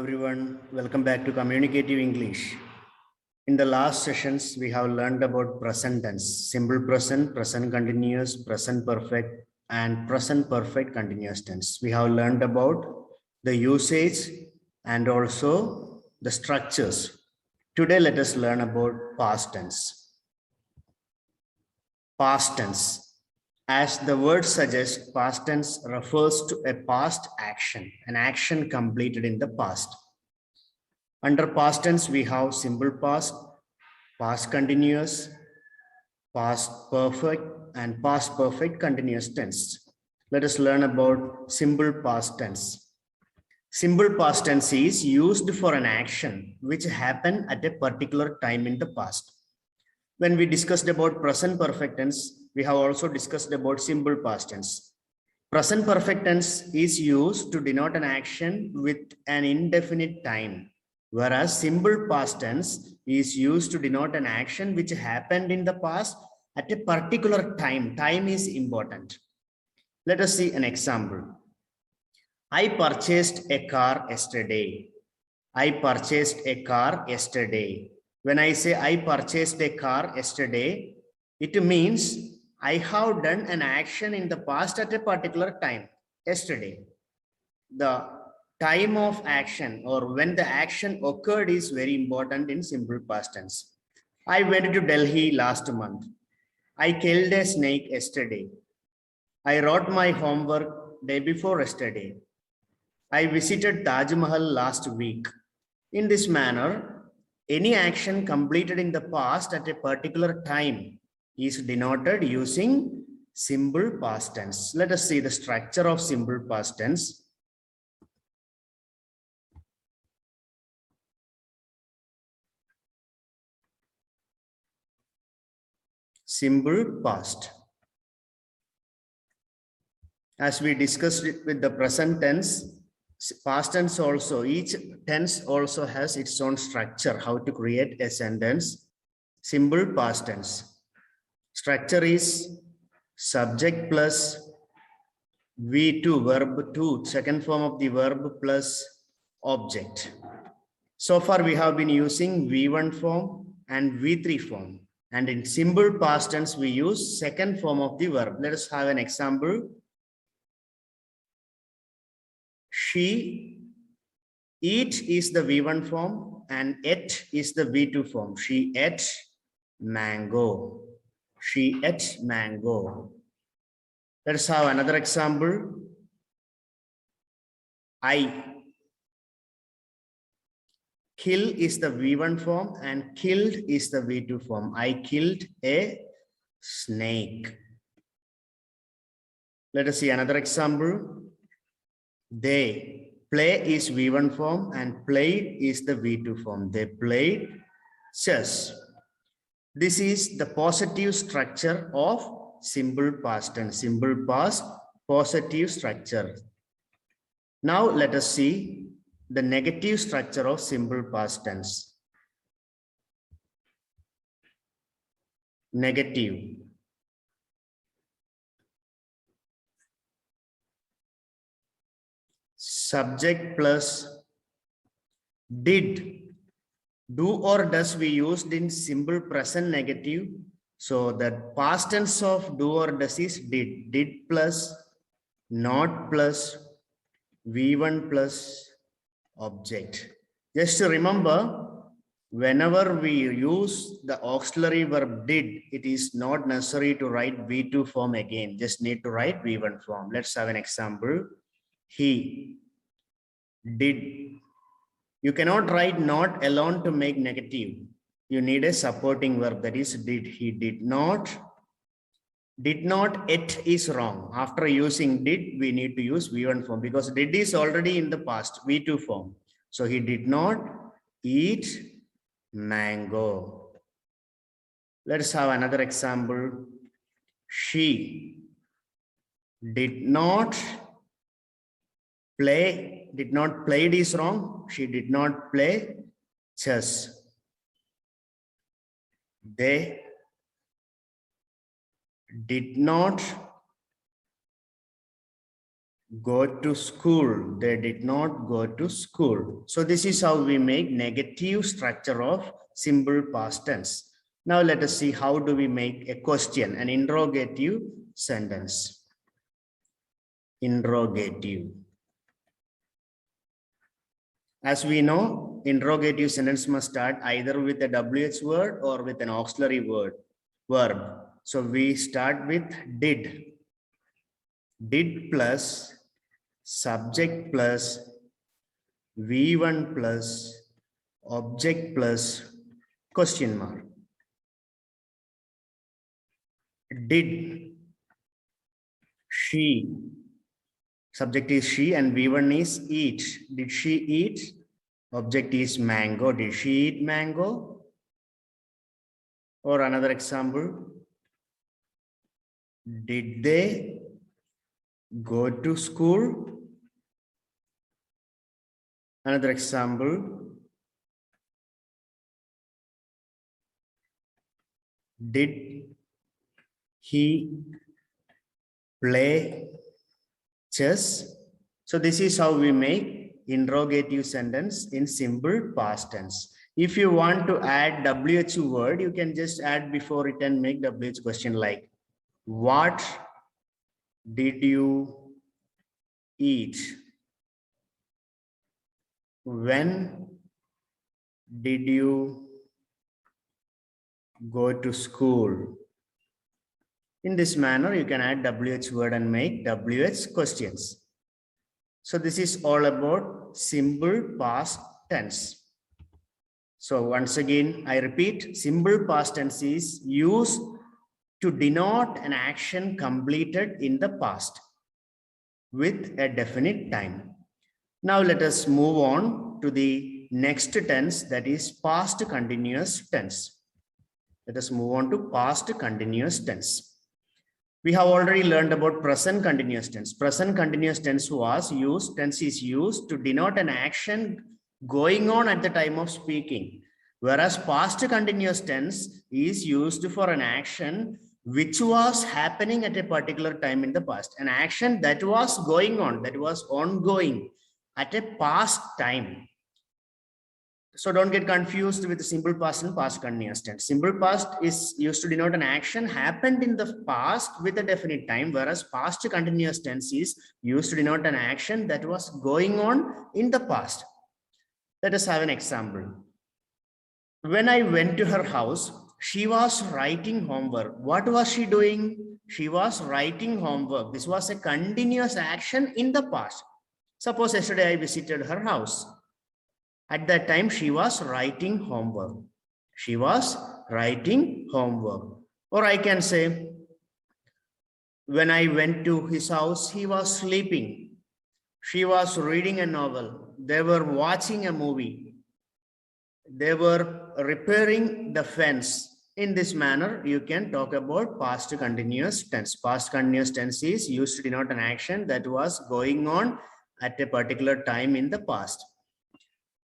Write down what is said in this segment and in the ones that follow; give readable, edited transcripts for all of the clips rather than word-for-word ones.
everyone, welcome back to Communicative English. In the last sessions, we have learned about present tense, simple present, present continuous, present perfect, and present perfect continuous tense. We have learned about the usage and also the structures. Today, let us learn about past tense. Past tense. As the word suggests, past tense refers to a past action, an action completed in the past. Under past tense, we have simple past, past continuous, past perfect, and past perfect continuous tense. Let us learn about simple past tense. Simple past tense is used for an action which happened at a particular time in the past. When we discussed about present perfect tense, we have also discussed about simple past tense. Present perfect tense is used to denote an action with an indefinite time, whereas simple past tense is used to denote an action which happened in the past at a particular time. Time is important. Let us see an example. I purchased a car yesterday. I purchased a car yesterday. When I say I purchased a car yesterday, it means I have done an action in the past at a particular time, yesterday. The time of action or when the action occurred is very important in simple past tense. I went to Delhi last month. I killed a snake yesterday. I wrote my homework day before yesterday. I visited Taj Mahal last week. In this manner, any action completed in the past at a particular time is denoted using simple past tense. Let us see the structure of simple past tense. Simple past. As we discussed with the present tense, past tense also, each tense also has its own structure, how to create a sentence. Simple past tense. Structure is subject plus V2, verb 2, second form of the verb plus object. So far we have been using V1 form and V3 form. And in simple past tense, we use second form of the verb. Let us have an example. She eat is the V1 form and ate is the V2 form. She ate mango. She ate mango. Let us have another example. I. Kill is the V1 form and killed is the V2 form. I killed a snake. Let us see another example. They. Play is V1 form and played is the V2 form. They played chess. This is the positive structure of simple past tense. Simple past, positive structure. Now let us see the negative structure of simple past tense. Negative. Subject plus did. Do or does we used in simple present negative. So that past tense of do or does is did. Did plus not plus V1 plus object. Just to remember, whenever we use the auxiliary verb did, it is not necessary to write V2 form again. Just need to write V1 form. Let's have an example. He did. You cannot write not alone to make negative. You need a supporting verb, that is did. He did not. Did not eat is wrong. After using did, we need to use V1 form because did is already in the past, V2 form. So he did not eat mango. Let's have another example. She did not play. Did not played is wrong. She did not play chess. They did not go to school. They did not go to school. So this is how we make negative structure of simple past tense. Now let us see how do we make a question, an interrogative sentence. Interrogative. As we know, interrogative sentence must start either with a WH word or with an auxiliary verb. So we start with did. Did plus subject plus V1 plus object plus question mark. Did she, subject is she and V1 is eat. Did she eat? Object is mango. Did she eat mango? Or another example, did they go to school? Another example, did he play chess? So this is how we make interrogative sentence in simple past tense. If you want to add WH word, you can just add before it and make WH question like, what did you eat? When did you go to school? In this manner, you can add WH word and make WH questions. So this is all about simple past tense. So once again, I repeat, simple past tense is used to denote an action completed in the past with a definite time. Now let us move on to the next tense, that is past continuous tense. Let us move on to past continuous tense. We have already learned about present continuous tense. Present continuous tense is used to denote an action going on at the time of speaking, whereas past continuous tense is used for an action which was happening at a particular time in the past, an action that was going on, that was ongoing at a past time. So don't get confused with the simple past and past continuous tense. Simple past is used to denote an action happened in the past with a definite time, whereas past continuous tense is used to denote an action that was going on in the past. Let us have an example. When I went to her house, she was writing homework. What was she doing? She was writing homework. This was a continuous action in the past. Suppose yesterday I visited her house. At that time, she was writing homework. She was writing homework. Or I can say, when I went to his house, he was sleeping. She was reading a novel. They were watching a movie. They were repairing the fence. In this manner, you can talk about past continuous tense. Past continuous tense is used to denote an action that was going on at a particular time in the past.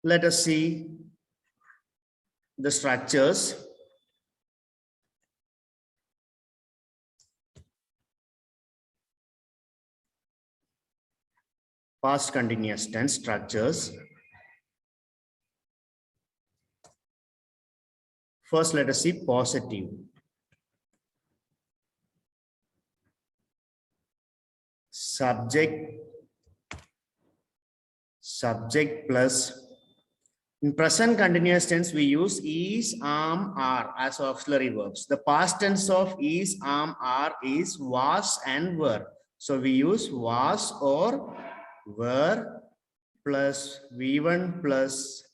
Let us see the structures. Past continuous tense structures. First, let us see positive. Subject plus. In present continuous tense, we use is, am, are as auxiliary verbs. The past tense of is, am, are is was and were. So we use was or were plus V1 plus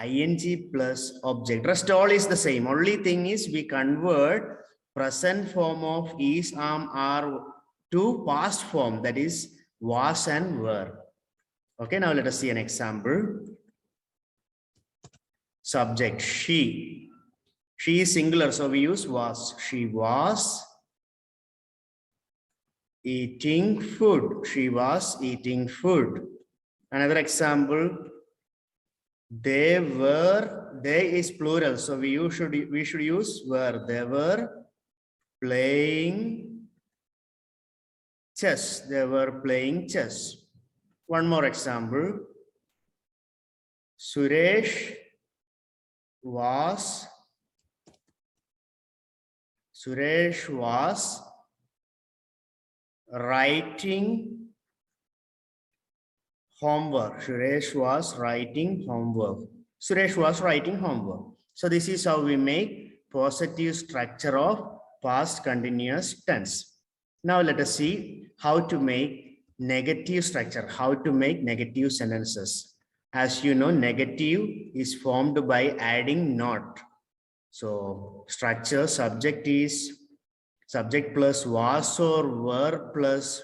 ing plus object. Rest all is the same. Only thing is we convert present form of is, am, are to past form, that is was and were. Okay, now let us see an example. Subject, she. She is singular, so we use was. She was eating food. She was eating food. Another example, they were, they is plural, so we should use were. They were playing chess. They were playing chess. One more example. Suresh was writing homework. Suresh was writing homework. Suresh was writing homework. So this is how we make positive structure of past continuous tense. Now let us see how to make negative structure, how to make negative sentences. As you know, negative is formed by adding not. So structure subject is subject plus was or were plus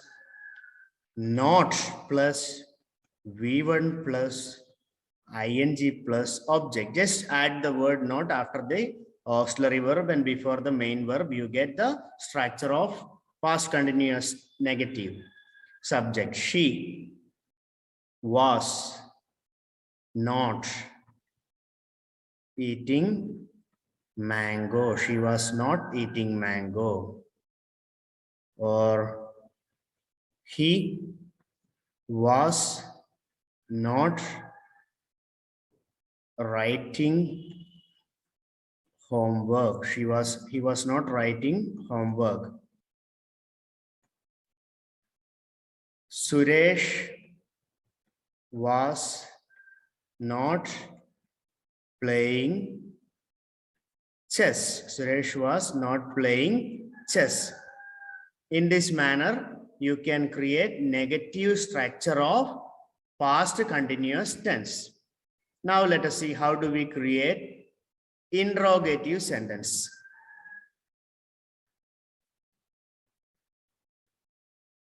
not plus V1 plus ing plus object. Just add the word not after the auxiliary verb and before the main verb. You get the structure of past continuous negative. Subject, she was not eating mango. She was not eating mango. Or he was not writing homework. He was not writing homework. Suresh was not playing chess. Suresh was not playing chess. In this manner, you can create negative structure of past continuous tense. Now let us see how do we create interrogative sentence.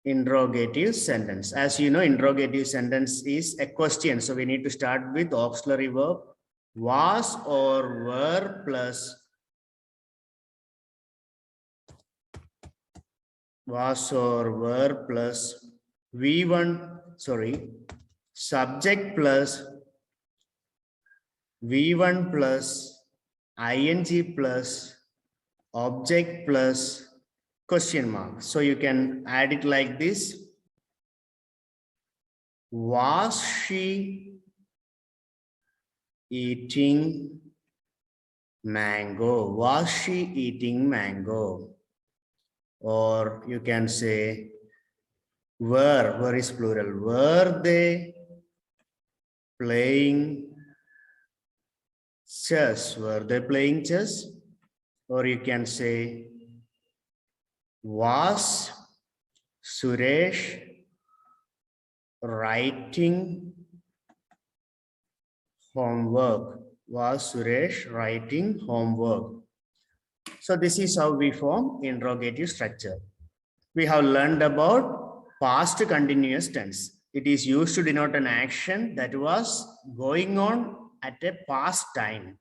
Interrogative sentence. As you know, interrogative sentence is a question. So we need to start with auxiliary verb was or were plus was or were plus V1, subject plus V1 plus ing plus object plus question mark. So you can add it like this. Was she eating mango? Was she eating mango? Or you can say were is plural. Were they playing chess? Were they playing chess? Or you can say, was Suresh writing homework? Was Suresh writing homework? So this is how we form interrogative structure. We have learned about past continuous tense. It is used to denote an action that was going on at a past time.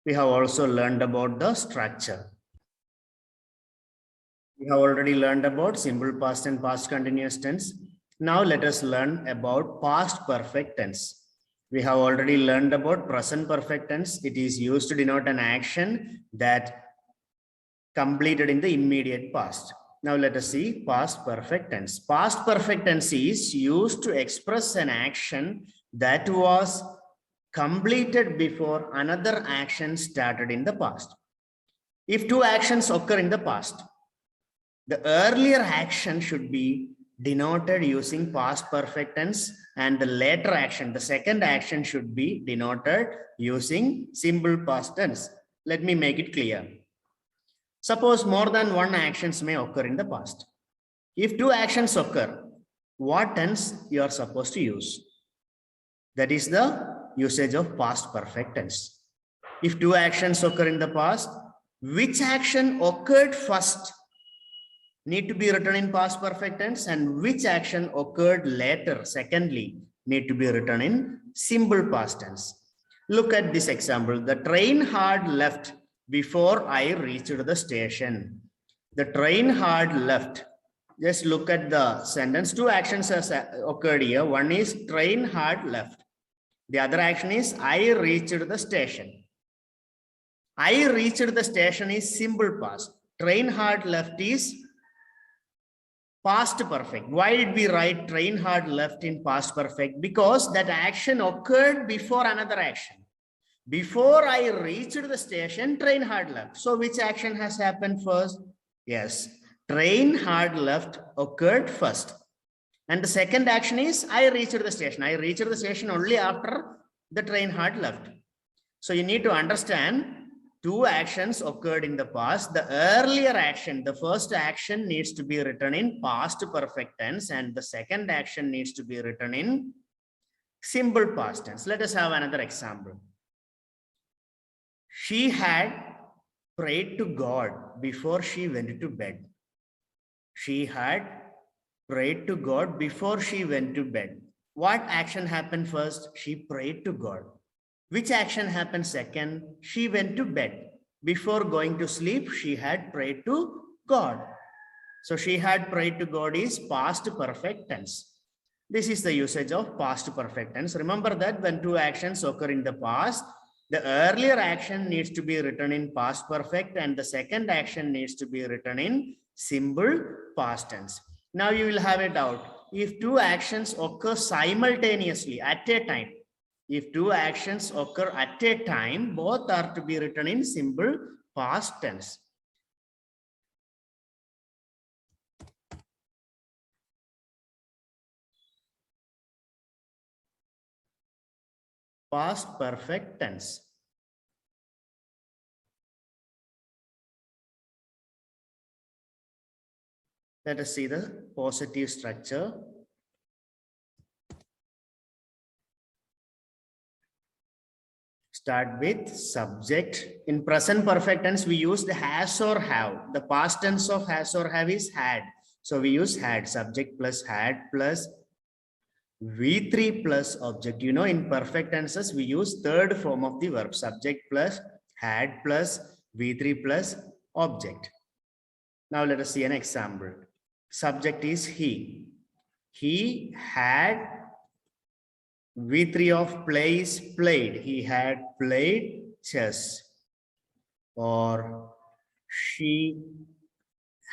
We have also learned about the structure. We have already learned about simple past and past continuous tense. Now let us learn about past perfect tense. We have already learned about present perfect tense. It is used to denote an action that completed in the immediate past. Now let us see past perfect tense. Past perfect tense is used to express an action that was completed before another action started in the past. If two actions occur in the past, the earlier action should be denoted using past perfect tense, and the later action, the second action, should be denoted using simple past tense. Let me make it clear. Suppose more than one actions may occur in the past. If two actions occur, what tense you are supposed to use? That is the usage of past perfect tense. If two actions occur in the past, which action occurred first need to be written in past perfect tense, and which action occurred later, secondly, need to be written in simple past tense. Look at this example. The train had left before I reached the station. The train had left. Just look at the sentence. Two actions has occurred here. One is train had left. The other action is I reached the station. I reached the station is simple past. Train had left is Past perfect. Why did we write train had left in past perfect? Because that action occurred before another action. Before I reached the station, train had left. So which action has happened first? Yes, train had left occurred first. And the second action is I reached the station. I reached the station only after the train had left. So you need to understand two actions occurred in the past. The earlier action, the first action needs to be written in past perfect tense, and the second action needs to be written in simple past tense. Let us have another example. She had prayed to God before she went to bed. She had prayed to God before she went to bed. What action happened first? She prayed to God. Which action happened second? She went to bed. Before going to sleep, she had prayed to God. So she had prayed to God is past perfect tense. This is the usage of past perfect tense. Remember that when two actions occur in the past, the earlier action needs to be written in past perfect and the second action needs to be written in simple past tense. Now you will have a doubt. If two actions occur simultaneously at a time, if two actions occur at a time, both are to be written in simple past tense. Past perfect tense. Let us see the positive structure. Start with subject. In present perfect tense, we use the has or have. The past tense of has or have is had. So we use had, subject plus had plus V3 plus object. You know, in perfect tenses, we use third form of the verb, subject plus had plus V3 plus object. Now let us see an example. Subject is he. He had V3 of play is played. He had played chess. Or she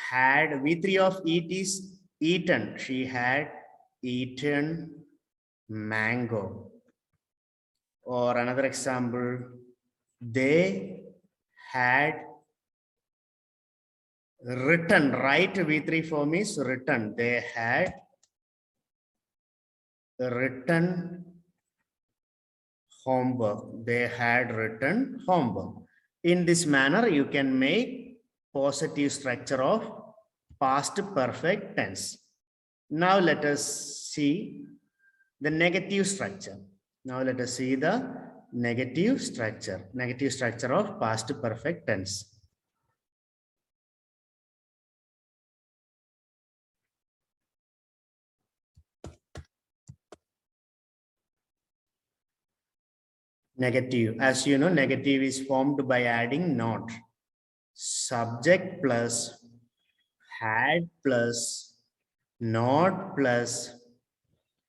had V3 of eat is eaten. She had eaten mango. Or another example, they had written, right? V3 form is written. They had written homework. They had written homework. In this manner, you can make positive structure of past perfect tense. Now let us see the negative structure. Now let us see the negative structure of past perfect tense. Negative, as you know, negative is formed by adding not. Subject plus had plus not plus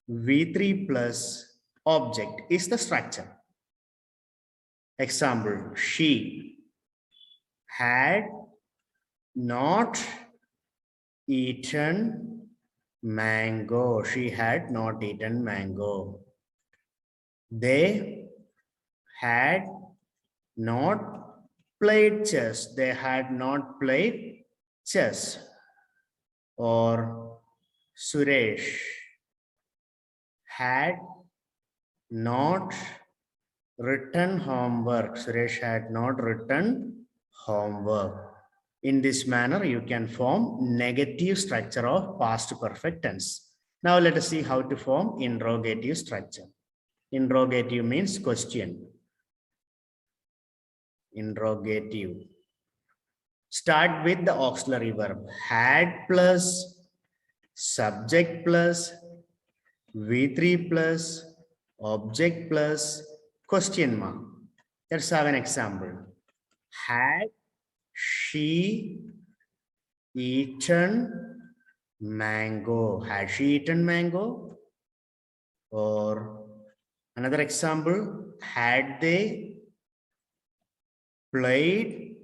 V3 plus object is the structure. Example, she had not eaten mango. She had not eaten mango. They had not played chess. They had not played chess. Or Suresh had not written homework. Suresh had not written homework. In this manner, you can form negative structure of past perfect tense. Now let us see how to form interrogative structure. Interrogative means question. Interrogative. Start with the auxiliary verb. Had plus subject plus V3 plus object plus question mark. Let's have an example. Had she eaten mango? Had she eaten mango? Or another example, had they played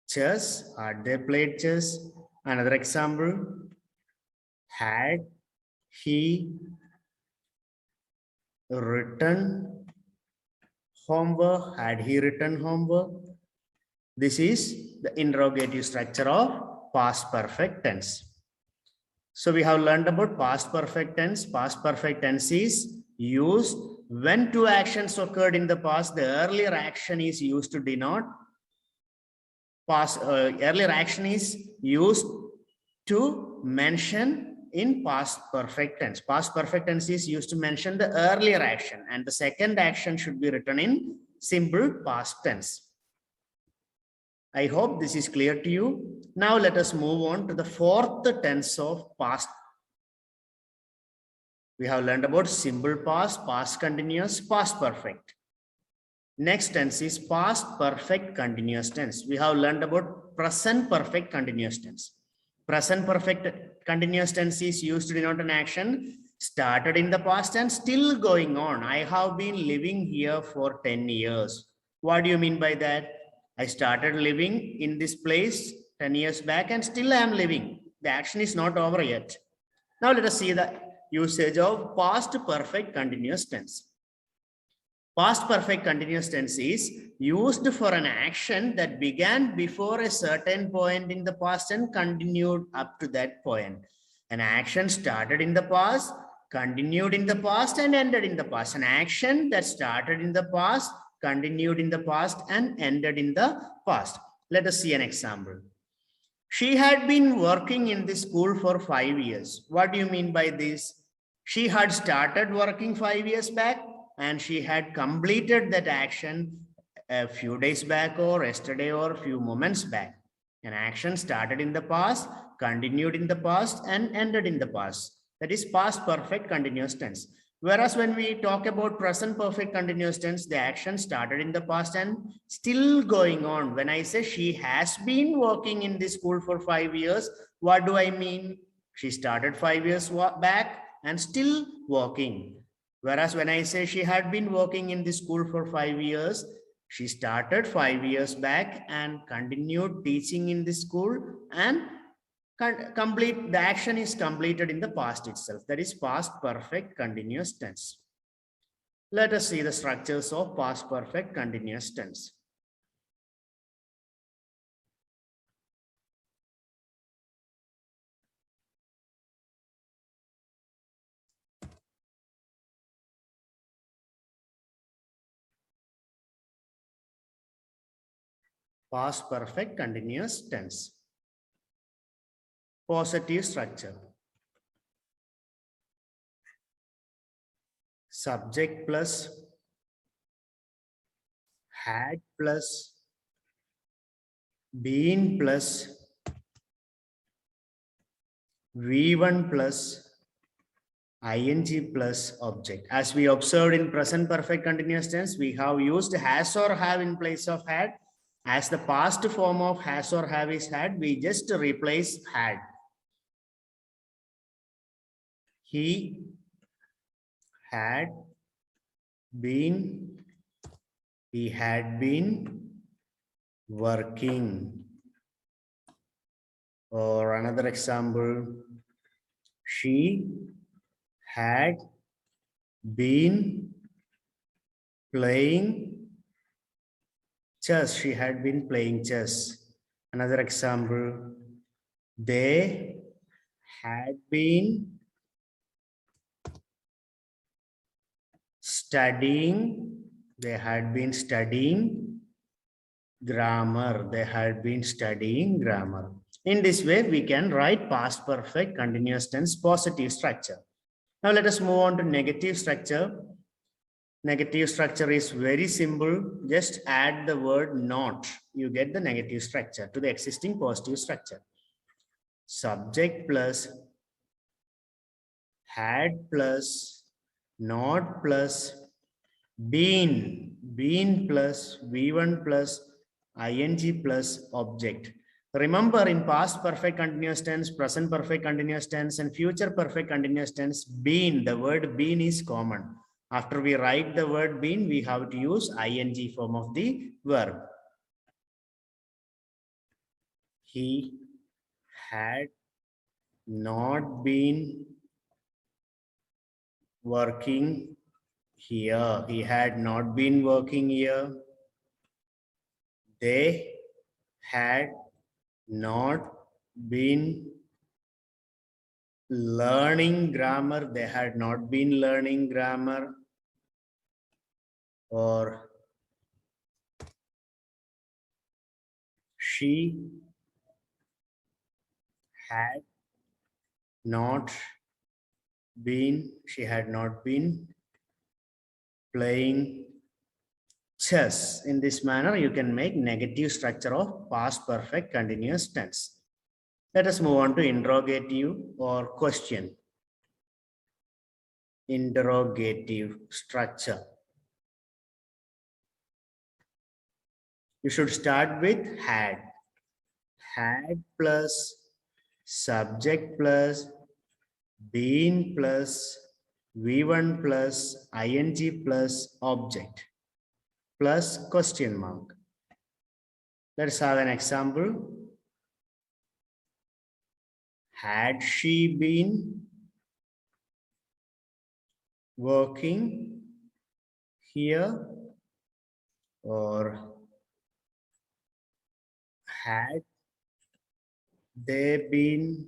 chess? Had they played chess? Another example, Had he written homework? Had he written homework? This is the interrogative structure of past perfect tense. So we have learned about past perfect tense. Past perfect tense is used when two actions occurred in the past. The earlier action is used to denote past. Earlier action is used to mention in past perfect tense. Past perfect tense is used to mention the earlier action, and the second action should be written in simple past tense. I hope this is clear to you. Now let us move on to the fourth tense of past. We have learned about simple past, past continuous, past perfect. Next tense is past perfect continuous tense. We have learned about present perfect continuous tense. Present perfect continuous tense is used to denote an action started in the past and still going on. I have been living here for 10 years. What do you mean by that? I started living in this place 10 years back and still I am living. The action is not over yet. Now let us see the usage of past perfect continuous tense. Past perfect continuous tense is used for an action that began before a certain point in the past and continued up to that point. An action started in the past, continued in the past, and ended in the past. An action that started in the past, continued in the past, and ended in the past. Let us see an example. She had been working in this school for 5 years. What do you mean by this? She had started working 5 years back and she had completed that action a few days back or yesterday or a few moments back. An action started in the past, continued in the past, and ended in the past. That is past perfect continuous tense. Whereas when we talk about present perfect continuous tense, the action started in the past and still going on. When I say she has been working in this school for 5 years, what do I mean? She started 5 years back and still working. Whereas when I say she had been working in this school for 5 years, she started 5 years back and continued teaching in this school and the action is completed in the past itself. That is past perfect continuous tense. Let us see the structures of past perfect continuous tense. Past perfect continuous tense. Positive structure. Subject plus had plus been plus V1 plus ing plus object. As we observed in present perfect continuous tense, we have used has or have in place of had. As the past form of has or have is had, we just replace had. He had been working. Or another example, she had been playing chess. She had been playing chess. Another example, they had been studying. They had been studying grammar. They had been studying grammar. In this way, we can write past perfect continuous tense positive structure. Now let us move on to negative structure. Negative structure is very simple. Just add the word not. You get the negative structure to the existing positive structure. Subject plus had plus not plus been plus V1 plus ing plus object. Remember, in past perfect continuous tense, present perfect continuous tense, and future perfect continuous tense, been, the word been is common. After we write the word been, we have to use ing form of the verb. He had not been working here. He had not been working here. They had not been learning grammar. They had not been learning grammar. Or she had not been playing chess. In this manner, you can make negative structure of past perfect continuous tense. Let us move on to interrogative or question. Interrogative structure. You should start with had. Had plus subject plus been plus V1 plus ing plus object plus question mark. Let's have an example. Had she been working here? Or had they been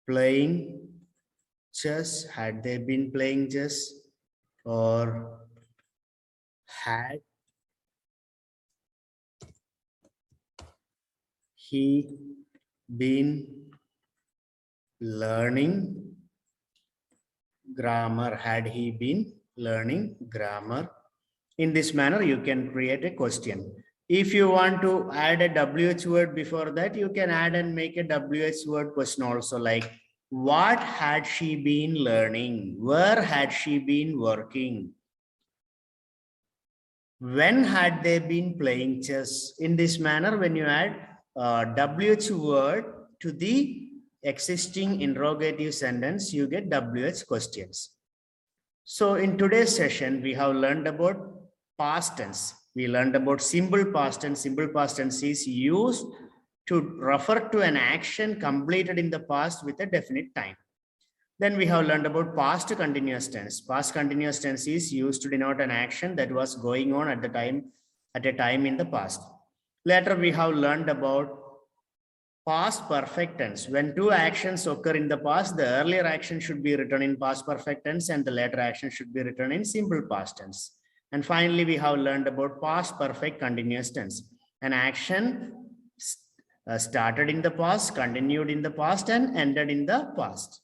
playing chess? Had they been playing chess? Or had he been learning grammar? Had he been learning grammar? In this manner, you can create a question. If you want to add a WH word before that, you can add and make a WH word question also, like what had she been learning? Where had she been working? When had they been playing chess? In this manner, when you add WH word to the existing interrogative sentence, you get WH questions. So in today's session, we have learned about past tense. We learned about simple past tense. Simple past tense is used to refer to an action completed in the past with a definite time. Then we have learned about past continuous tense. Past continuous tense is used to denote an action that was going on at a time in the past. Later we have learned about past perfect tense. When two actions occur in the past, the earlier action should be written in past perfect tense and the later action should be written in simple past tense. And finally, we have learned about past perfect continuous tense. An action started in the past, continued in the past, and ended in the past.